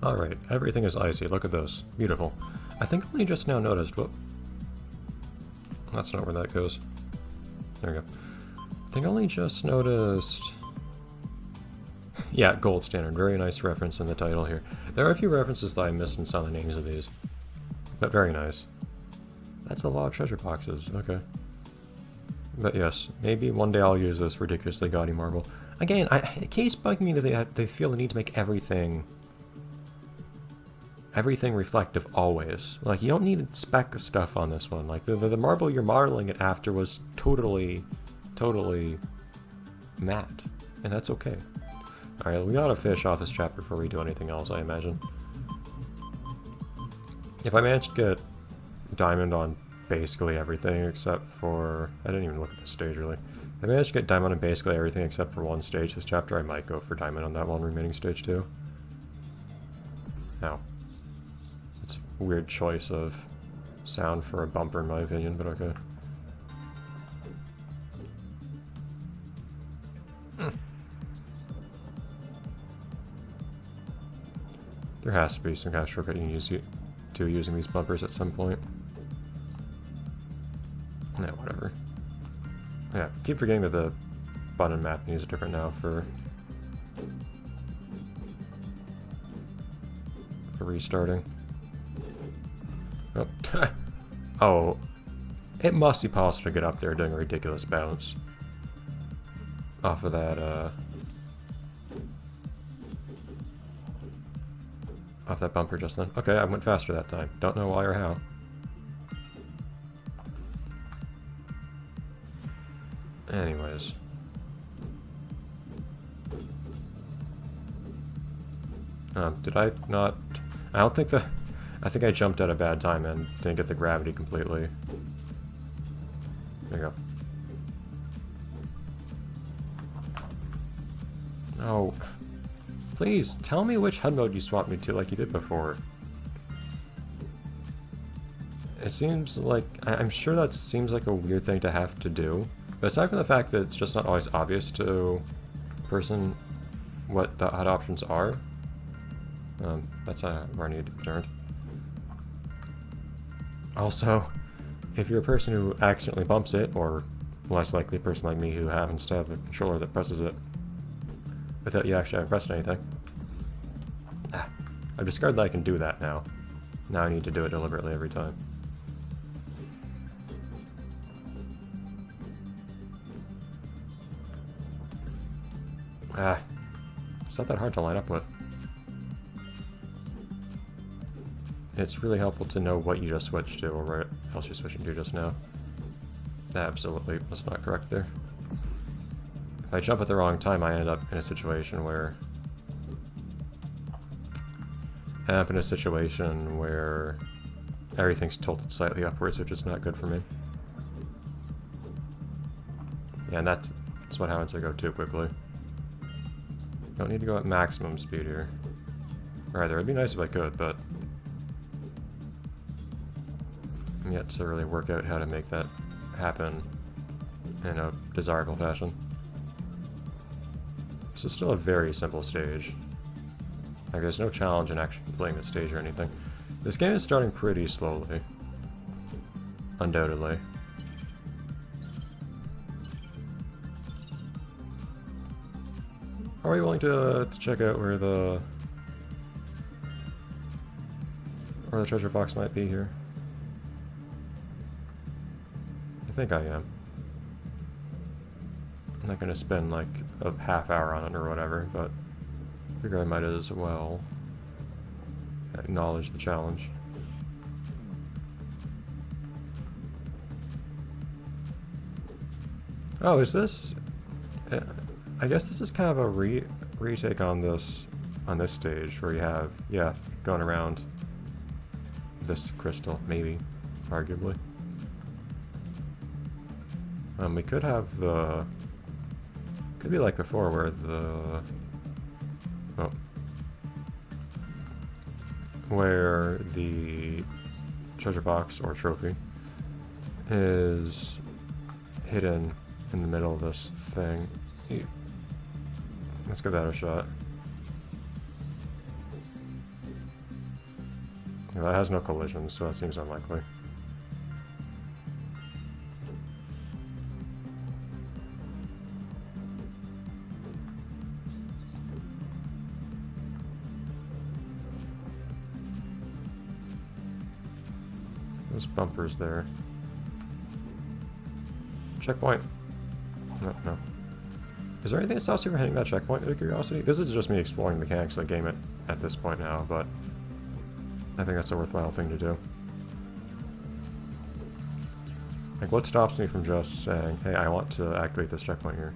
Alright, everything is icy. Look at this. Beautiful. I think I only just now noticed. Whoop. That's not where that goes. There we go. I think I only just noticed. Yeah, gold standard. Very nice reference in the title here. There are a few references that I missed in some of the names of these. But very nice. That's a lot of treasure boxes. Okay. But yes, maybe one day I'll use this ridiculously gaudy marble. Again, it keeps bugging me that they feel the need to make everything reflective always. Like, you don't need spec stuff on this one. Like, the marble you're modeling it after was totally matte. And that's okay. Alright, we gotta finish off this chapter before we do anything else, I imagine. If I manage to get diamond on basically everything except for... I didn't even look at the stage, really. If I manage to get diamond on basically everything except for one stage this chapter, I might go for diamond on that one remaining stage, too. Ow. It's a weird choice of sound for a bumper, in my opinion, but okay. There has to be some kind of shortcut you can use to using these bumpers at some point. Yeah, whatever. Yeah, keep forgetting that the button map is different now for restarting. Oh. Oh, it must be possible to get up there doing a ridiculous bounce off of that off that bumper just then. Okay, I went faster that time. Don't know why or how. Anyways. Did I not... I don't think the... I think I jumped at a bad time and didn't get the gravity completely. There you go. Oh. Please, tell me which HUD mode you swapped me to like you did before. It seems like... I'm sure that seems like a weird thing to have to do. But aside from the fact that it's just not always obvious to a person what the HUD options are, that's where I need to be turned. Also, if you're a person who accidentally bumps it, or less likely a person like me who happens to have a controller that presses it without you actually having pressed anything. I've discovered that I can do that now. Now I need to do it deliberately every time. It's not that hard to line up with. It's really helpful to know what you just switched to, or what else you're switching to just now. Absolutely was not correct there. If I jump at the wrong time, I end up in a situation where... everything's tilted slightly upwards, which is not good for me. Yeah, and that's what happens if I go too quickly. Don't need to go at maximum speed here. Or rather, it'd be nice if I could, but I'm yet to really work out how to make that happen in a desirable fashion. This is still a very simple stage. Like, there's no challenge in actually playing this stage or anything. This game is starting pretty slowly. Undoubtedly. Are we willing to check out where the treasure box might be here? I think I am. I'm not gonna spend like a half hour on it or whatever, but I figure I might as well acknowledge the challenge. Oh, is this... I guess this is kind of a retake on this stage where you have, yeah, going around this crystal, maybe, arguably. We could have the... Could be like before where the... Oh. Where the treasure box or trophy is hidden in the middle of this thing. Let's give that a shot. Yeah, that has no collisions, so that seems unlikely. There's bumpers there. Checkpoint. No, no. Is there anything that stops you from hitting that checkpoint, out of curiosity? This is just me exploring the mechanics of the game at this point now, but I think that's a worthwhile thing to do. Like, what stops me from just saying, hey, I want to activate this checkpoint here?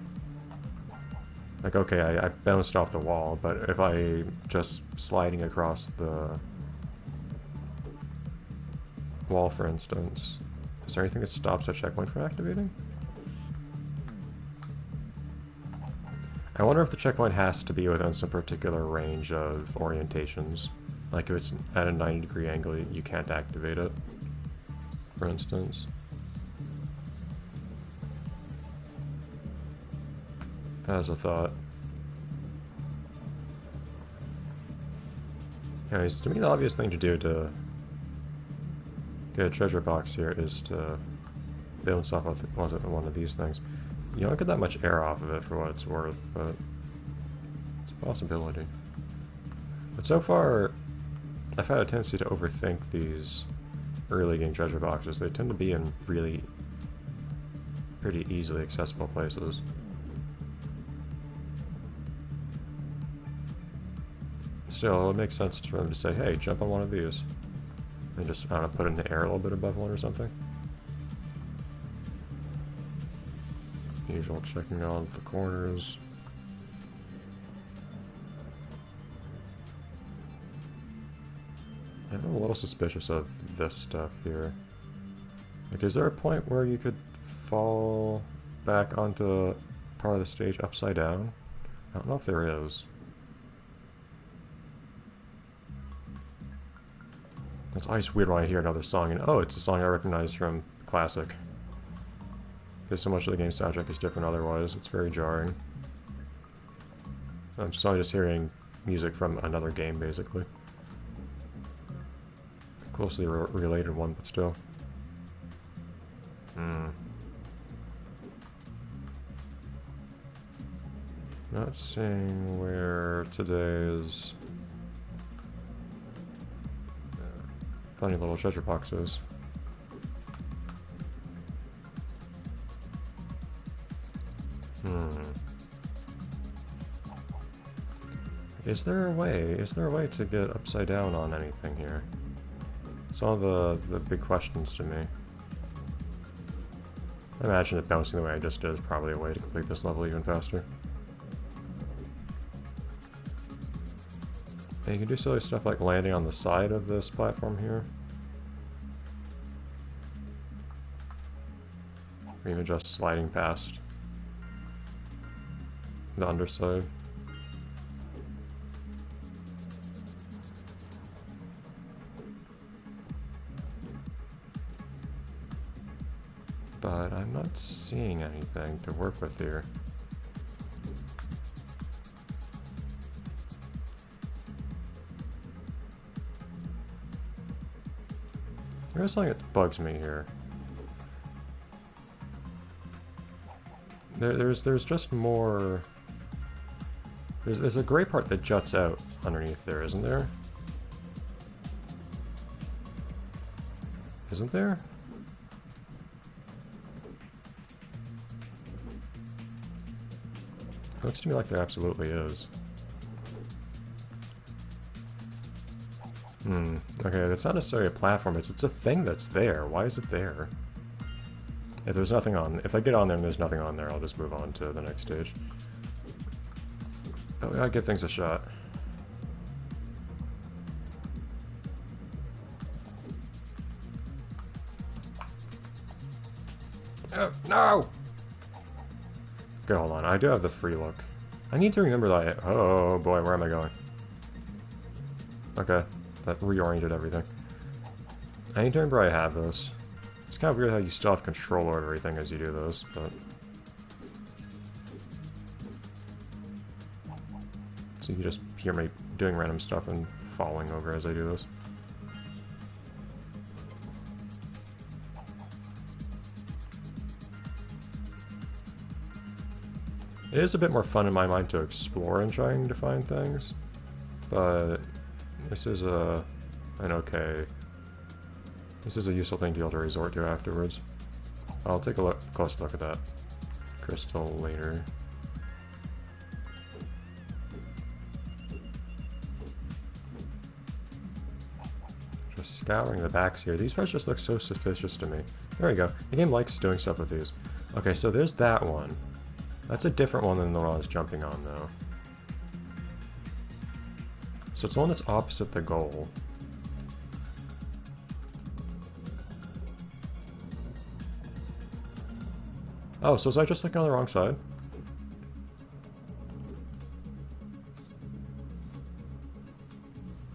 Like, okay, I bounced off the wall, but if I just sliding across the wall, for instance, is there anything that stops that checkpoint from activating? I wonder if the checkpoint has to be within some particular range of orientations. Like if it's at a 90-degree angle, you can't activate it, for instance. As a thought. Anyways, to me the obvious thing to do to get a treasure box here is to bounce off of one of these things. You don't get that much air off of it for what it's worth, but it's a possibility. But so far, I've had a tendency to overthink these early game treasure boxes. They tend to be in really pretty easily accessible places. Still, it makes sense for them to say, hey, jump on one of these. And just, I don't know, put it in the air a little bit above one or something. Usual checking out the corners. I'm a little suspicious of this stuff here. Like, is there a point where you could fall back onto part of the stage upside down? I don't know if there is. It's always weird when I hear another song and, oh, it's a song I recognize from Classic. Because so much of the game's soundtrack is different otherwise, it's very jarring. I'm just hearing music from another game, basically. Closely related one, but still. Not seeing where today's funny little treasure box is. Is there a way to get upside down on anything here? It's one of the big questions to me. I imagine that bouncing the way I just did is probably a way to complete this level even faster. And you can do silly stuff like landing on the side of this platform here. Or even just sliding past the underside. But I'm not seeing anything to work with here. There's something that bugs me here. There's just more. There's a gray part that juts out underneath there, isn't there? Isn't there? Looks to me like there absolutely is. Okay, that's not necessarily a platform, it's a thing that's there. Why is it there? If there's nothing on, if I get on there and there's nothing on there, I'll just move on to the next stage. But we gotta give things a shot. Oh, no! Okay, hold on, I do have the free look. I need to remember that oh boy, where am I going? Okay, that reoriented everything. I need to remember I have this. It's kind of weird how you still have control over everything as you do this, but... So you just hear me doing random stuff and falling over as I do this. It is a bit more fun in my mind to explore and trying to find things, but this is an okay. This is a useful thing to be able to resort to afterwards. I'll take a closer look at that crystal later. Just scouring the backs here. These parts just look so suspicious to me. There we go. The game likes doing stuff with these. Okay, so there's that one. That's a different one than the one I was jumping on, though. So it's the one that's opposite the goal. Oh, so was I just looking on the wrong side?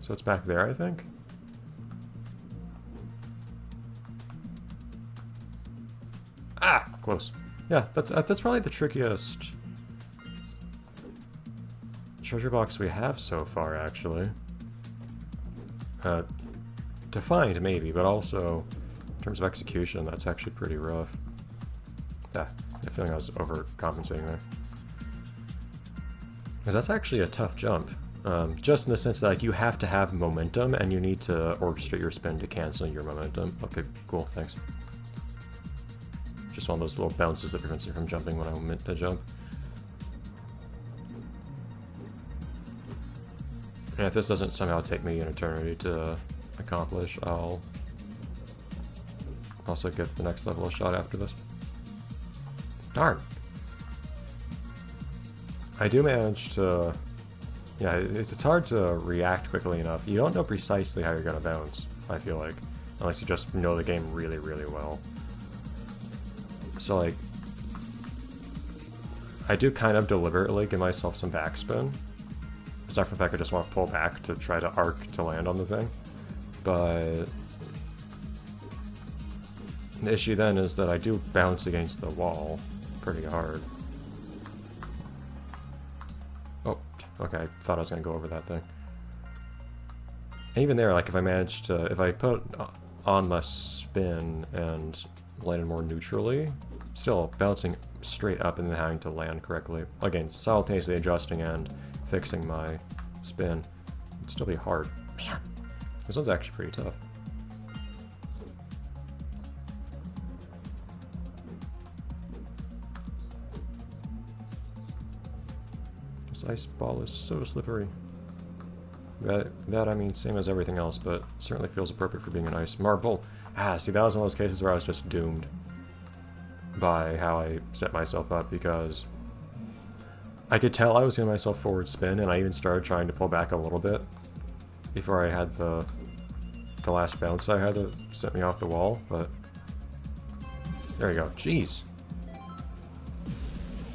So it's back there, I think? Ah! Close. Yeah, that's probably the trickiest treasure box we have so far, actually. To find, maybe, but also, in terms of execution, that's actually pretty rough. Yeah, I have a feeling I was overcompensating there. Because that's actually a tough jump. Just in the sense that like, you have to have momentum, and you need to orchestrate your spin to cancel your momentum. Okay, cool, thanks. Just one of those little bounces that prevents you from jumping when I meant to jump. And if this doesn't somehow take me an eternity to accomplish, I'll also give the next level a shot after this. Darn! I do manage to... Yeah, it's hard to react quickly enough. You don't know precisely how you're going to bounce, I feel like. Unless you just know the game really, really well. So, like... I do kind of deliberately give myself some backspin. Aside from the fact I just want to pull back to try to arc to land on the thing. But... the issue then is that I do bounce against the wall pretty hard. Oh, okay, I thought I was going to go over that thing. And even there, like, if I manage to... if I put on my spin and landed more neutrally, still bouncing straight up and then having to land correctly. Again, simultaneously adjusting and fixing my spin. It'd still be hard. Man, this one's actually pretty tough. This ice ball is so slippery. That I mean, same as everything else, but certainly feels appropriate for being an ice marble. Ah, see, that was one of those cases where I was just doomed by how I set myself up, because I could tell I was getting myself forward spin, and I even started trying to pull back a little bit before I had the last bounce I had to set me off the wall, but there you go. Jeez.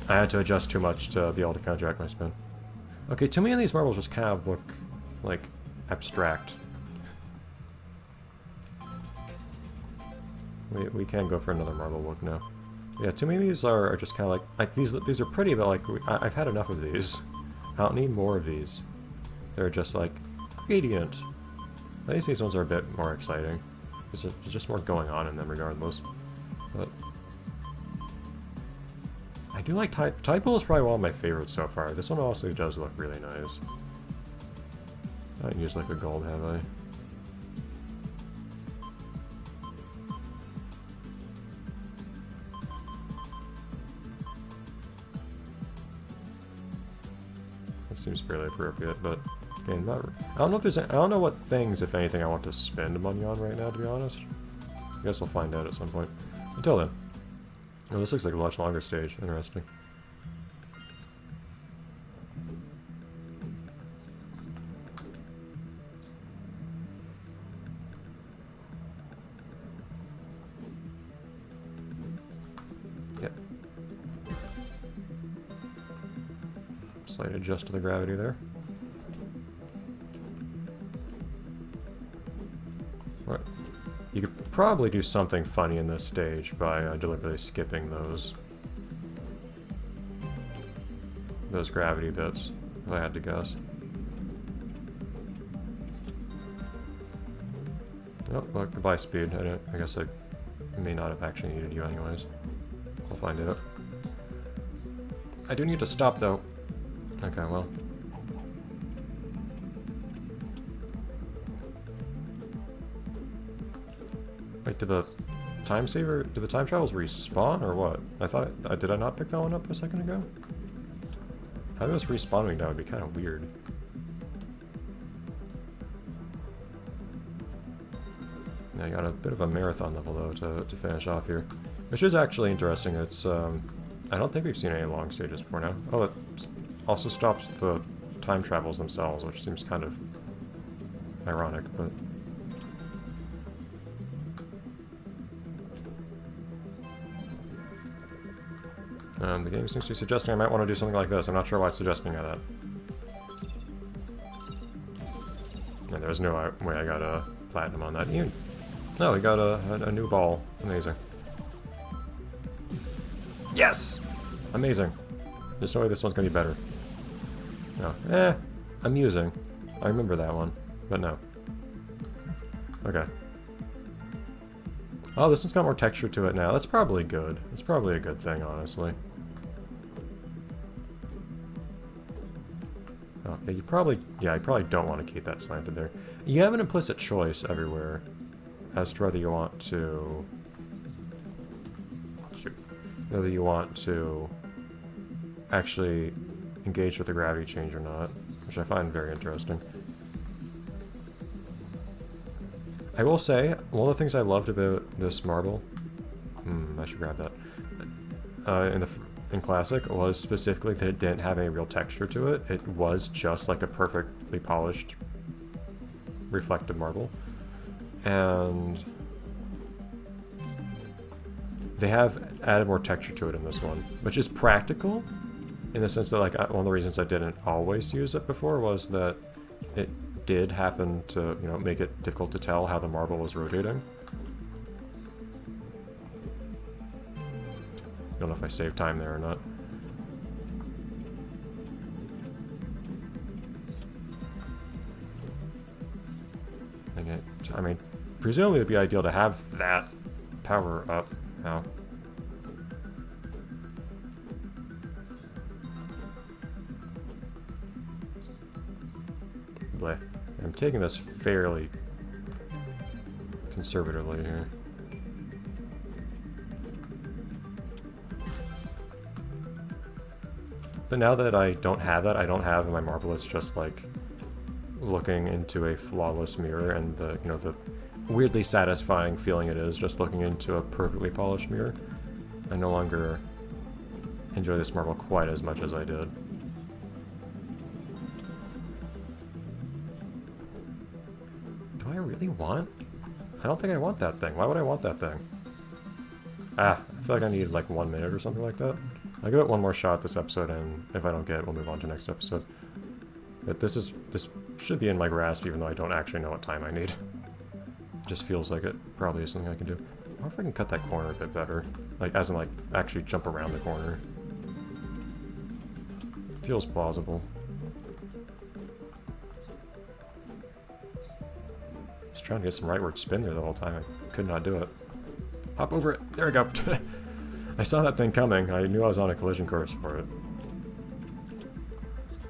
I had to adjust too much to be able to counteract my spin. Okay, too many of these marbles just kind of look, like, abstract. We can go for another marble look now. Yeah, too many of these are just kind of like these are pretty, but like, I've had enough of these. I don't need more of these. They're just like, gradient. At least these ones are a bit more exciting. There's just more going on in them regardless. But I do like Tide Pool is probably one of my favorites so far. This one also does look really nice. I didn't use liquid gold, have I? That seems fairly appropriate, but again, I don't know if I don't know what things, if anything, I want to spend money on right now, to be honest. I guess we'll find out at some point. Until then. Oh, this looks like a much longer stage. Interesting. Yep. Slight adjust to the gravity there. Right. You could probably do something funny in this stage by deliberately skipping those gravity bits, if I had to guess. Oh, well, goodbye speed. I guess I may not have actually needed you anyways. I'll find out. I do need to stop, though. Okay, well. Wait, did the time travels respawn, or what? I thought, did I not pick that one up a second ago? Having us respawning now would be kind of weird. I got a bit of a marathon level, though, to finish off here. Which is actually interesting. It's, I don't think we've seen any long stages before now. Oh, it also stops the time travels themselves, which seems kind of ironic, but... the game seems to be suggesting I might want to do something like this. I'm not sure why it's suggesting that. And there's no way I got a platinum on that. No, we got a new ball. Amazing. Yes! Amazing. There's no way this one's gonna be better. No. Amusing. I remember that one, but no. Okay. Oh, this one's got more texture to it now. That's probably good. It's probably a good thing, honestly. Oh, yeah, you probably don't want to keep that slanted there. You have an implicit choice everywhere as to whether you want to... Shoot. Whether you want to actually engage with the gravity change or not, which I find very interesting. I will say, one of the things I loved about this marble... I should grab that. In Classic was specifically that it didn't have any real texture to it. It was just like a perfectly polished reflective marble. And they have added more texture to it in this one, which is practical in the sense that, like, one of the reasons I didn't always use it before was that it did happen to, you know, make it difficult to tell how the marble was rotating. Don't know if I saved time there or not. Okay, I mean, presumably it'd be ideal to have that power up now. Bleh. I'm taking this fairly conservatively here. But now that I don't have that, I don't have my marble, it's just like looking into a flawless mirror, and the, you know, the weirdly satisfying feeling it is just looking into a perfectly polished mirror. I no longer enjoy this marble quite as much as I did. Do I really want? I don't think I want that thing. Why would I want that thing? I feel like I need like 1 minute or something like that. I'll give it one more shot this episode, and if I don't get it, we'll move on to next episode. But this should be in my grasp, even though I don't actually know what time I need. It just feels like it probably is something I can do. I wonder if I can cut that corner a bit better. Like, as in, like, actually jump around the corner. Feels plausible. Just trying to get some rightward spin there the whole time. I could not do it. Hop over it. There we go. I saw that thing coming. I knew I was on a collision course for it.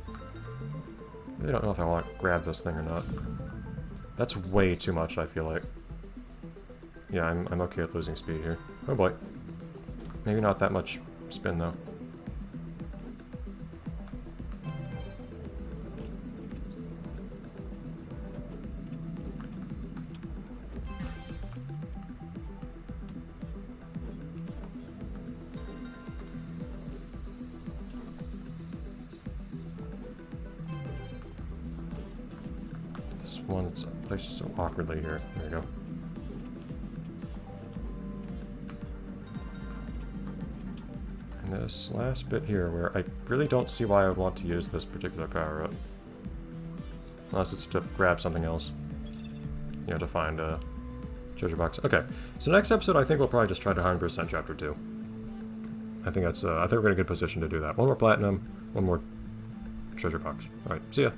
I really don't know if I want to grab this thing or not. That's way too much, I feel like. Yeah, I'm okay with losing speed here. Oh boy. Maybe not that much spin, though. This one, it's placed so awkwardly here. There we go. And this last bit here, where I really don't see why I would want to use this particular power-up. Unless it's to grab something else. You know, to find a treasure box. Okay, so next episode I think we'll probably just try to 100% Chapter 2. I think that's, I think we're in a good position to do that. One more platinum, one more treasure box. Alright, see ya.